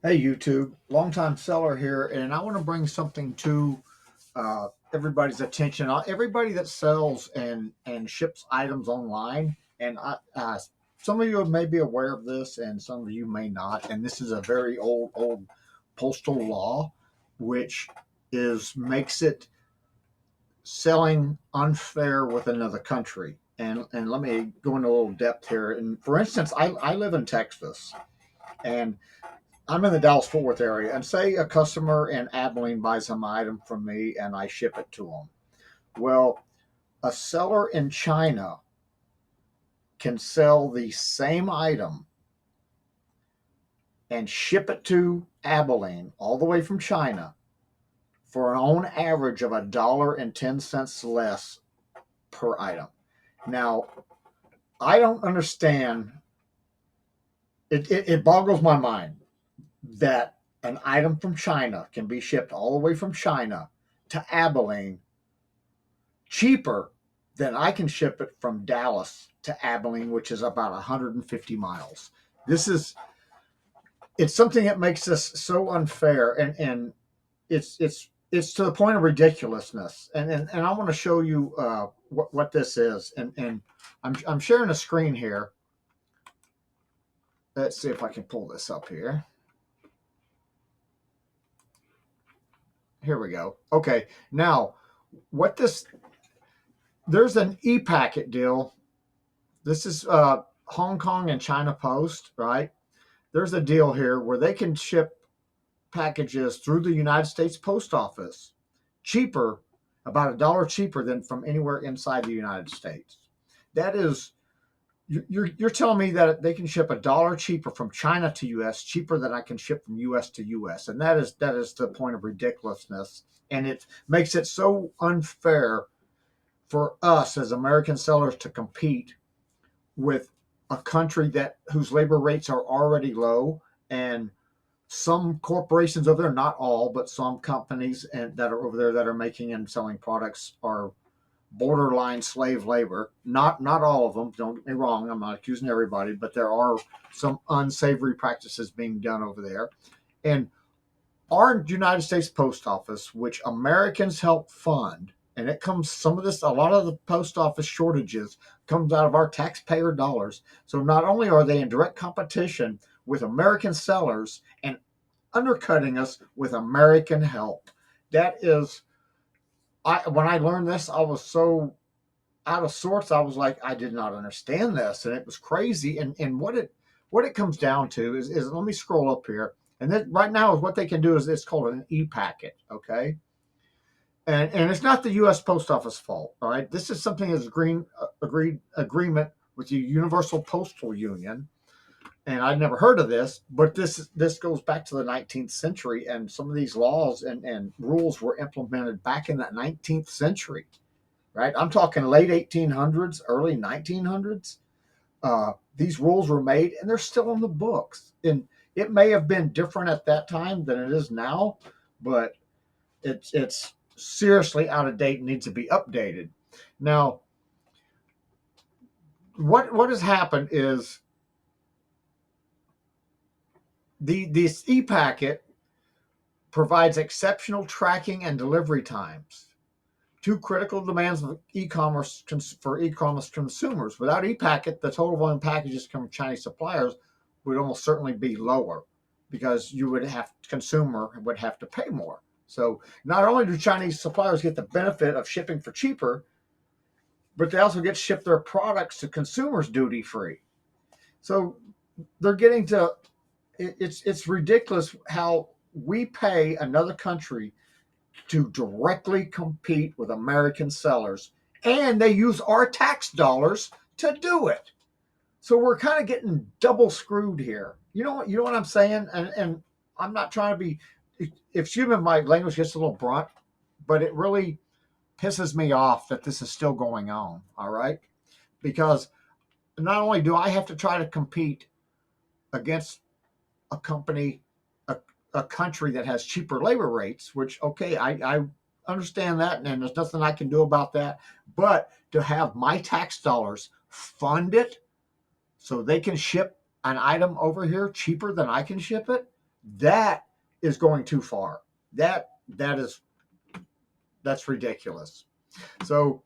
Hey YouTube, longtime seller here, and I want to bring something to everybody's attention. Everybody that sells and ships items online, and some of you may be aware of this, and some of you may not. And this is a very old postal law, which is makes it selling unfair with another country. And let me go into a little depth here. And for instance, I live in Texas, and I'm in the Dallas Fort Worth area, and say a customer in Abilene buys some item from me and I ship it to them. Well, a seller in China can sell the same item and ship it to Abilene all the way from China for an on average of $1.10 less per item. Now, I don't understand. It boggles my mind that an item from China can be shipped all the way from China to Abilene cheaper than I can ship it from Dallas to Abilene, which is about 150 miles. This is it's something that makes this so unfair, and it's to the point of ridiculousness. And I want to show you what this is, and I'm sharing a screen here. Let's see if I can pull this up here. Here we go. Okay, now what this there's an e-packet deal. This is Hong Kong and China Post, right? There's a deal here where they can ship packages through the United States Post Office cheaper, about $1 cheaper than from anywhere inside the United States. That is, you're telling me that they can ship $1 cheaper from China to U.S. cheaper than I can ship from U.S. to U.S. And that is the point of ridiculousness, and it makes it so unfair for us as American sellers to compete with a country that whose labor rates are already low, and some corporations over there, not all, but some companies and that are over there that are making and selling products are borderline slave labor. Not all of them. Don't get me wrong. I'm not accusing everybody, but there are some unsavory practices being done over there. And our United States Post Office, which Americans help fund, and it comes some of this, a lot of the post office shortages comes out of our taxpayer dollars. So not only are they in direct competition with American sellers and undercutting us with American help. That is, I when I learned this, I was so out of sorts. I was like, I did not understand this, and it was crazy. And what it comes down to is let me scroll up here. And that right now is what they can do is it's called an e-packet, okay? And it's not the U.S. Post Office fault, all right? This is something that's agreed agreement with the Universal Postal Union, and I'd never heard of this, but this goes back to the 19th century, and some of these laws and rules were implemented back in that 19th century, right? I'm talking late 1800s, early 1900s. These rules were made, and they're still in the books. And it may have been different at that time than it is now, but it's seriously out of date and needs to be updated. Now, what has happened is this e-packet provides exceptional tracking and delivery times, two critical demands of e-commerce for e-commerce consumers. Without e-packet, the total volume packages from Chinese suppliers would almost certainly be lower because you would have consumer would have to pay more. So not only do Chinese suppliers get the benefit of shipping for cheaper, but they also get to ship their products to consumers duty free. So they're getting to it's ridiculous how we pay another country to directly compete with American sellers, and they use our tax dollars to do it. So we're kind of getting double screwed here. You know what I'm saying? And I'm not trying to be. Excuse me, my language gets a little blunt, but it really pisses me off that this is still going on. All right, because not only do I have to try to compete against a company, a, a country that has cheaper labor rates, which, okay, I understand that, and there's nothing I can do about that. But to have my tax dollars fund it so they can ship an item over here cheaper than I can ship it, That is going too far. That's ridiculous. So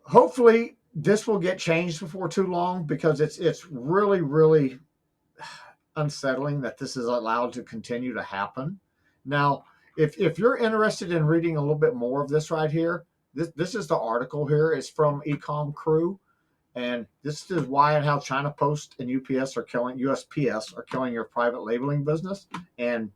hopefully this will get changed before too long, because it's really, really unsettling that this is allowed to continue to happen. Now, if you're interested in reading a little bit more of this right here, this is the article here. It's from Ecom Crew, and this is why and how China Post and USPS are killing your private labeling business. And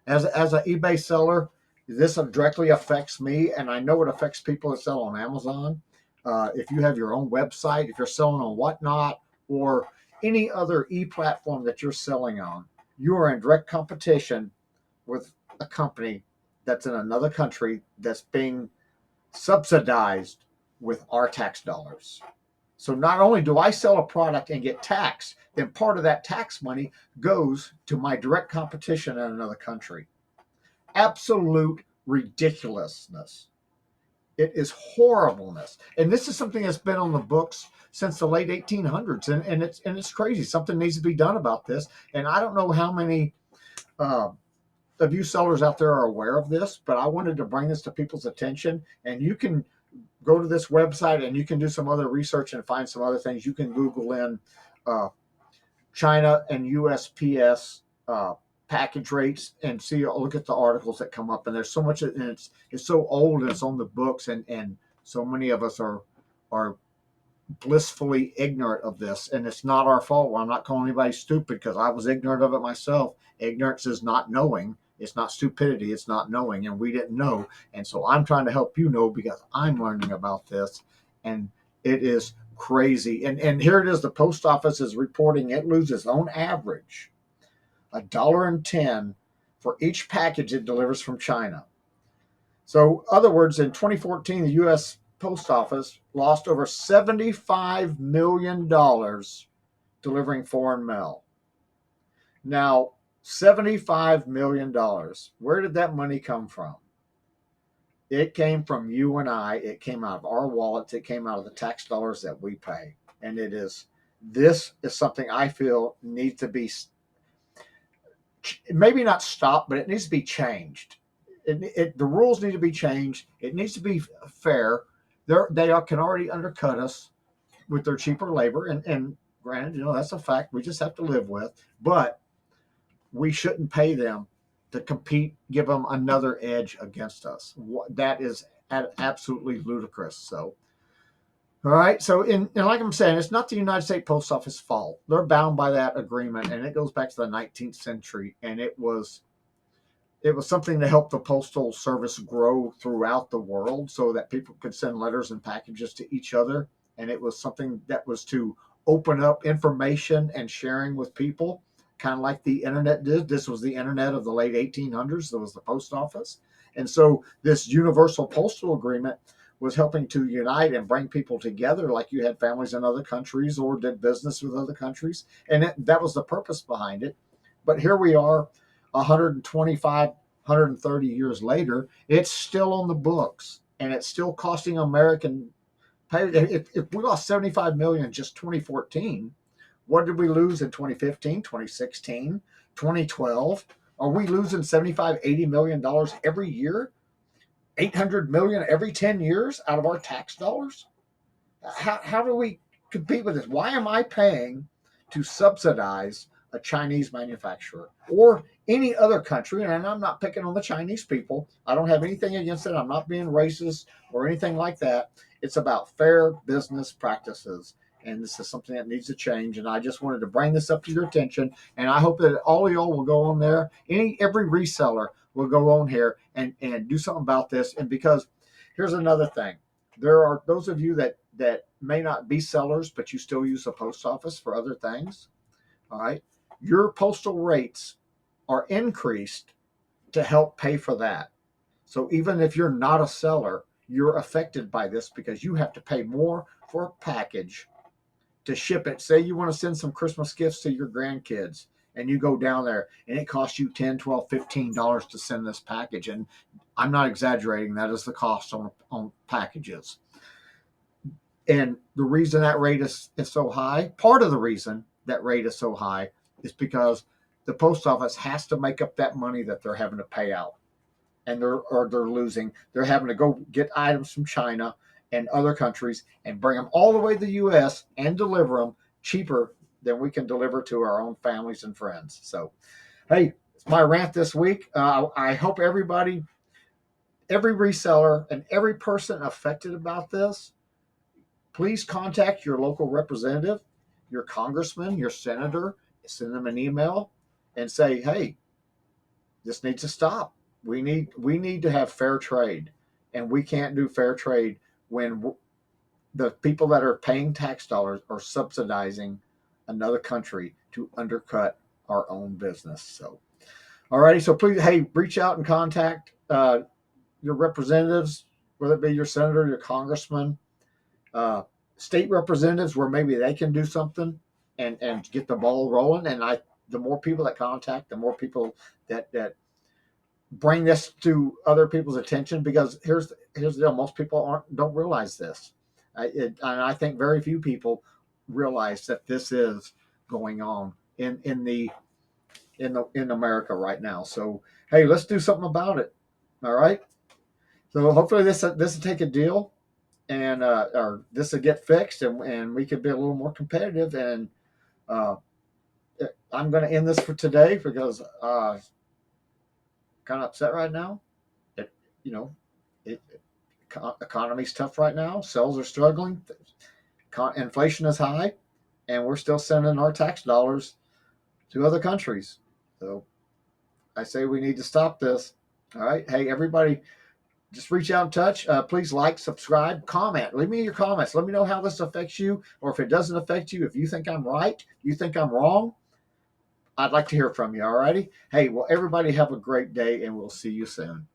as an eBay seller, this directly affects me, and I know it affects people that sell on Amazon. If you have your own website, if you're selling on Whatnot or any other e-platform that you're selling on, you are in direct competition with a company that's in another country that's being subsidized with our tax dollars. So not only do I sell a product and get taxed, then part of that tax money goes to my direct competition in another country. Absolute ridiculousness. It is horribleness. And this is something that's been on the books since the late 1800s. And it's crazy. Something needs to be done about this. And I don't know how many uh, of you sellers out there are aware of this, but I wanted to bring this to people's attention. And you can go to this website and you can do some other research and find some other things. You can Google in uh, China and USPS package rates and see, look at the articles that come up. And there's so much, and it's so old and it's on the books, and so many of us are blissfully ignorant of this, and it's not our fault. Well, I'm not calling anybody stupid, because I was ignorant of it myself. Ignorance is not knowing. It's not stupidity. It's not knowing, and we didn't know. And so I'm trying to help you know, because I'm learning about this, and it is crazy. And here it is. The post office is reporting it loses on average $1.10 for each package it delivers from China. So, in other words, in 2014, the U.S. Post Office lost over $75 million delivering foreign mail. Now, $75 million. Where did that money come from? It came from you and I. It came out of our wallets. It came out of the tax dollars that we pay. And this is something I feel needs to be, maybe not stopped, but it needs to be changed. The rules need to be changed. It needs to be fair. They can already undercut us with their cheaper labor, and granted, that's a fact we just have to live with. But we shouldn't pay them to compete, give them another edge against us. That is absolutely ludicrous. So, all right. So, and like I'm saying, it's not the United States Post Office fault. They're bound by that agreement, and it goes back to the 19th century, and it was something to help the postal service grow throughout the world so that people could send letters and packages to each other. And it was something that was to open up information and sharing with people, kind of like the internet did. This was the internet of the late 1800s. There was the post office. And so this universal postal agreement was helping to unite and bring people together, like you had families in other countries or did business with other countries. And that was the purpose behind it. But here we are, 125, 130 years later, it's still on the books, and it's still costing American pay. If we lost 75 million in just 2014, what did we lose in 2015, 2016, 2012? Are we losing 75, 80 million dollars every year? 800 million every 10 years out of our tax dollars? How do we compete with this? Why am I paying to subsidize a Chinese manufacturer or any other country? And I'm not picking on the Chinese people. I don't have anything against it. I'm not being racist or anything like that. It's about fair business practices. And this is something that needs to change. And I just wanted to bring this up to your attention. And I hope that all of y'all will go on there. Every reseller will go on here and do something about this. And because here's another thing. There are those of you that may not be sellers, but you still use the post office for other things. All right. Your postal rates are increased to help pay for that. So even if you're not a seller, you're affected by this because you have to pay more for a package to ship it. Say you want to send some Christmas gifts to your grandkids, and you go down there and it costs you 10, 12, $15 to send this package. And I'm not exaggerating. That is the cost on packages. And the reason that rate is so high, part of the reason that rate is so high is because the post office has to make up that money that they're having to pay out, and they're losing. They're having to go get items from China and other countries and bring them all the way to the U.S. and deliver them cheaper than we can deliver to our own families and friends. So, hey, it's my rant this week. I hope everybody, every reseller, and every person affected about this, please contact your local representative, your congressman, your senator, send them an email and say, hey, this needs to stop. We need to have fair trade, and we can't do fair trade when the people that are paying tax dollars are subsidizing another country to undercut our own business. So, all righty. So please, hey, reach out and contact your representatives, whether it be your senator, your congressman, uh, state representatives, where maybe they can do something and get the ball rolling. And the more people that contact, the more people that bring this to other people's attention, because here's the deal: most people don't realize this, and I think very few people realize that this is going on in America right now. So hey, let's do something about it. All right. So hopefully this will take a deal, and or this will get fixed, and we could be a little more competitive. And uh, I'm going to end this for today because kind of upset right now. It, you know, it, economy's tough right now. Sales are struggling. Inflation is high, and we're still sending our tax dollars to other countries. So I say we need to stop this. All right. Hey, everybody, just reach out and touch. Please like, subscribe, comment. Leave me your comments. Let me know how this affects you, or if it doesn't affect you. If you think I'm right, you think I'm wrong, I'd like to hear from you. All righty. Hey, well, everybody have a great day, and we'll see you soon.